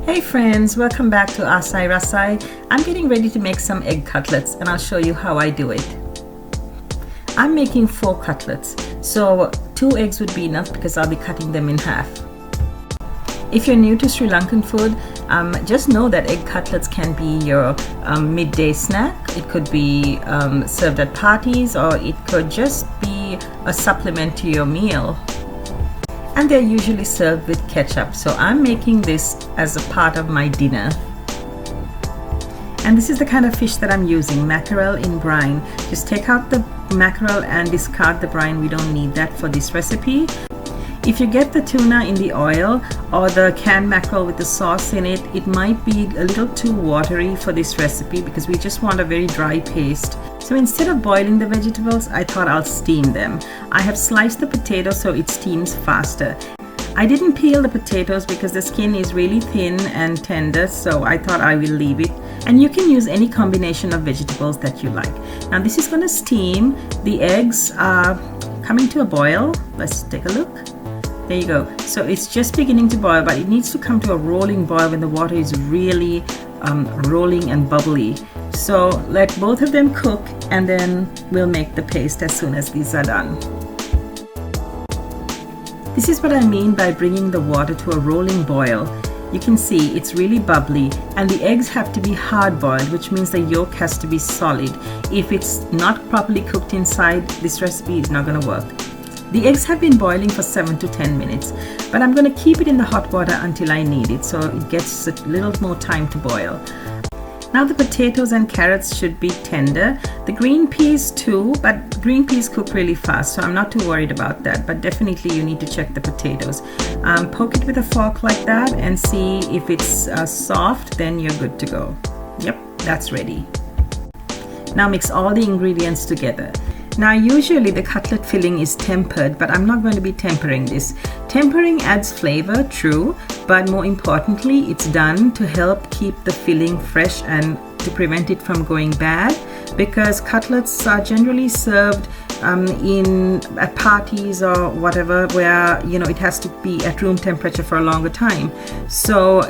Hey friends, welcome back to aasai+rasai. I'm getting ready to make some egg cutlets and I'll show you how I do it. I'm making 4 cutlets, so 2 eggs would be enough because I'll be cutting them in half. If you're new to Sri Lankan food, just know that egg cutlets can be your midday snack. It could be served at parties, or it could just be a supplement to your meal. And they're usually served with ketchup, so I'm making this as a part of my dinner. And this is the kind of fish that I'm using, mackerel in brine. Just take out the mackerel and discard the brine. We don't need that for this recipe. If you get the tuna in the oil or the canned mackerel with the sauce in it, it might be a little too watery for this recipe because we just want a very dry paste. So instead of boiling the vegetables, I thought I'll steam them. I have sliced the potato so it steams faster. I didn't peel the potatoes because the skin is really thin and tender, so I thought I will leave it. And you can use any combination of vegetables that you like. Now this is going to steam. The eggs are coming to a boil. Let's take a look. There you go. So it's just beginning to boil, but it needs to come to a rolling boil when the water is really rolling and bubbly. So let both of them cook and then we'll make the paste as soon as these are done. This is what I mean by bringing the water to a rolling boil. You can see it's really bubbly and the eggs have to be hard boiled, which means the yolk has to be solid. If it's not properly cooked inside, this recipe is not going to work. The eggs have been boiling for 7 to 10 minutes, but I'm going to keep it in the hot water until I need it, so it gets a little more time to boil. Now the potatoes and carrots should be tender. The green peas too, but green peas cook really fast, so I'm not too worried about that, but definitely you need to check the potatoes. Poke it with a fork like that and see if it's soft, then you're good to go. Yep, that's ready. Now mix all the ingredients together. Now usually the cutlet filling is tempered, but I'm not going to be tempering this. Tempering adds flavor, true, but more importantly it's done to help keep the filling fresh and to prevent it from going bad, because cutlets are generally served at parties or whatever where it has to be at room temperature for a longer time. So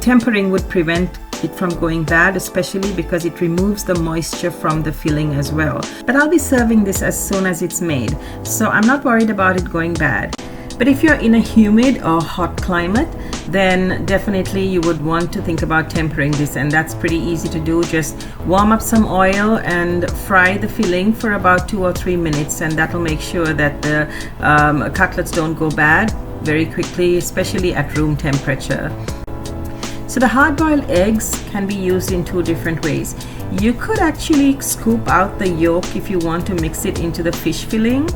tempering would prevent it from going bad, especially because it removes the moisture from the filling as well. But I'll be serving this as soon as it's made, so I'm not worried about it going bad. But if you're in a humid or hot climate, then definitely you would want to think about tempering this, and that's pretty easy to do. Just warm up some oil and fry the filling for about 2 or 3 minutes, and that'll make sure that the cutlets don't go bad very quickly, especially at room temperature. So the hard-boiled eggs can be used in 2 different ways. You could actually scoop out the yolk if you want to mix it into the fish filling,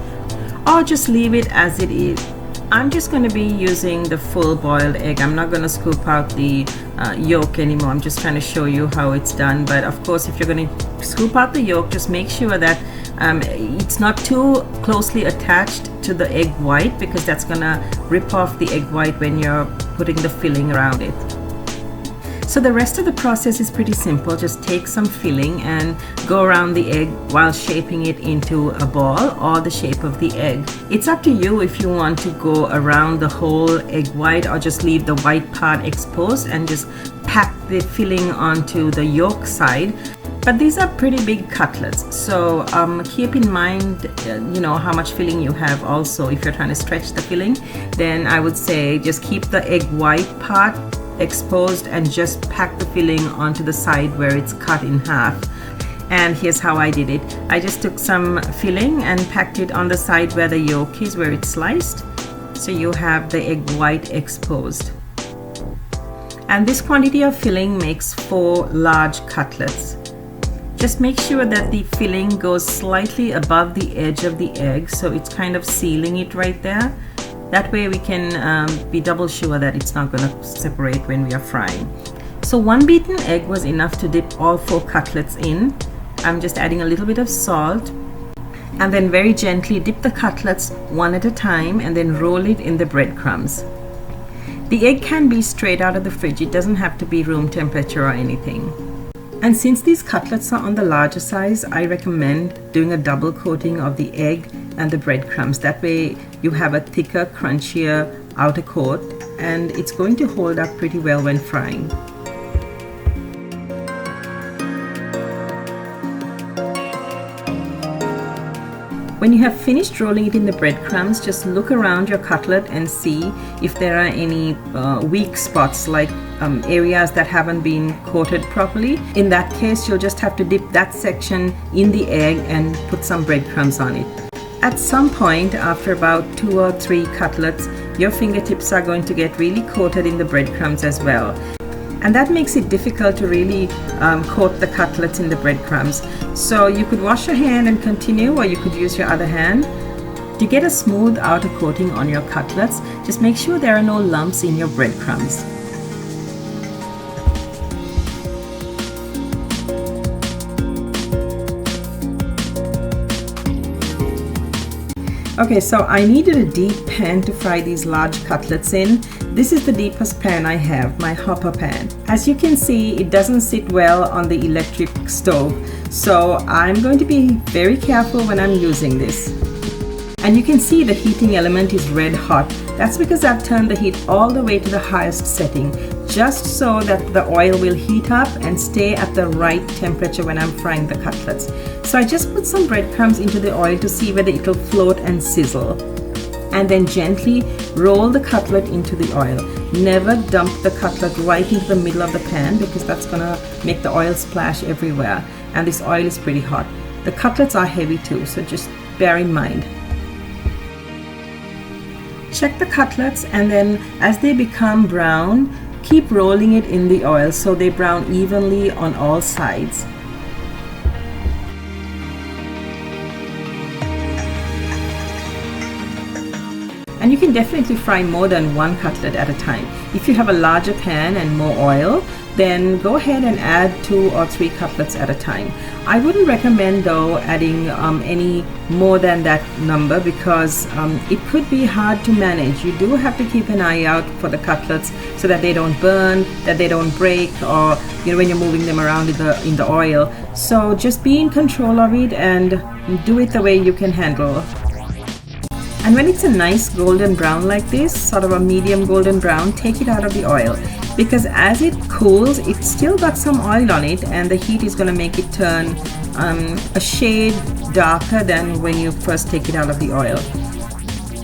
or just leave it as it is. I'm just going to be using the full boiled egg. I'm not going to scoop out the yolk anymore. I'm just trying to show you how it's done. But of course, if you're going to scoop out the yolk, just make sure that it's not too closely attached to the egg white, because that's going to rip off the egg white when you're putting the filling around it. So the rest of the process is pretty simple. Just take some filling and go around the egg while shaping it into a ball or the shape of the egg. It's up to you if you want to go around the whole egg white or just leave the white part exposed and just pack the filling onto the yolk side. But these are pretty big cutlets, so keep in mind how much filling you have also. If you're trying to stretch the filling, then I would say just keep the egg white part exposed and just pack the filling onto the side where it's cut in half. And here's how I did it. I just took some filling and packed it on the side where the yolk is, where it's sliced, so you have the egg white exposed. And this quantity of filling makes 4 large cutlets. Just make sure that the filling goes slightly above the edge of the egg, so it's kind of sealing it right there. That way we can be double sure that it's not going to separate when we are frying. So 1 beaten egg was enough to dip all 4 cutlets in. I'm just adding a little bit of salt and then very gently dip the cutlets one at a time and then roll it in the breadcrumbs. The egg can be straight out of the fridge. It doesn't have to be room temperature or anything. And since these cutlets are on the larger size, I recommend doing a double coating of the egg and the breadcrumbs. That way you have a thicker, crunchier outer coat, and it's going to hold up pretty well when frying. When you have finished rolling it in the breadcrumbs, just look around your cutlet and see if there are any weak spots, like areas that haven't been coated properly. In that case, you'll just have to dip that section in the egg and put some breadcrumbs on it. At some point, after about 2 or 3 cutlets, your fingertips are going to get really coated in the breadcrumbs as well. And that makes it difficult to really coat the cutlets in the breadcrumbs. So you could wash your hand and continue, or you could use your other hand. To get a smooth outer coating on your cutlets, just make sure there are no lumps in your breadcrumbs. Okay, so I needed a deep pan to fry these large cutlets in. This is the deepest pan I have, my hopper pan. As you can see, it doesn't sit well on the electric stove, so I'm going to be very careful when I'm using this. And you can see the heating element is red hot. That's because I've turned the heat all the way to the highest setting, just so that the oil will heat up and stay at the right temperature when I'm frying the cutlets. So I just put some breadcrumbs into the oil to see whether it'll float and sizzle. And then gently roll the cutlet into the oil. Never dump the cutlet right into the middle of the pan, because that's gonna make the oil splash everywhere. And this oil is pretty hot. The cutlets are heavy too, so just bear in mind. Check the cutlets, and then as they become brown, keep rolling it in the oil so they brown evenly on all sides. And you can definitely fry more than 1 cutlet at a time. If you have a larger pan and more oil, then go ahead and add 2 or 3 cutlets at a time. I wouldn't recommend though adding any more than that number, because it could be hard to manage. You do have to keep an eye out for the cutlets so that they don't burn, that they don't break, or when you're moving them around in the oil. So just be in control of it and do it the way you can handle. And when it's a nice golden brown like this, sort of a medium golden brown, take it out of the oil, because as it cools, it's still got some oil on it, and the heat is going to make it turn a shade darker than when you first take it out of the oil.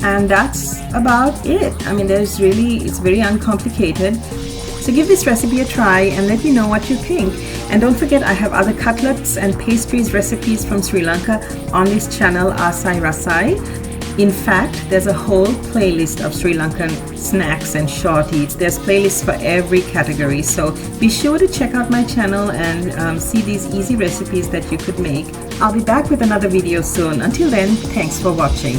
And that's about it. I mean, it's very uncomplicated. So give this recipe a try and let me know what you think. And don't forget, I have other cutlets and pastries recipes from Sri Lanka on this channel, aasai+rasai. In fact, there's a whole playlist of Sri Lankan snacks and short eats. There's playlists for every category, so be sure to check out my channel and see these easy recipes that you could make. I'll be back with another video soon. Until then, thanks for watching.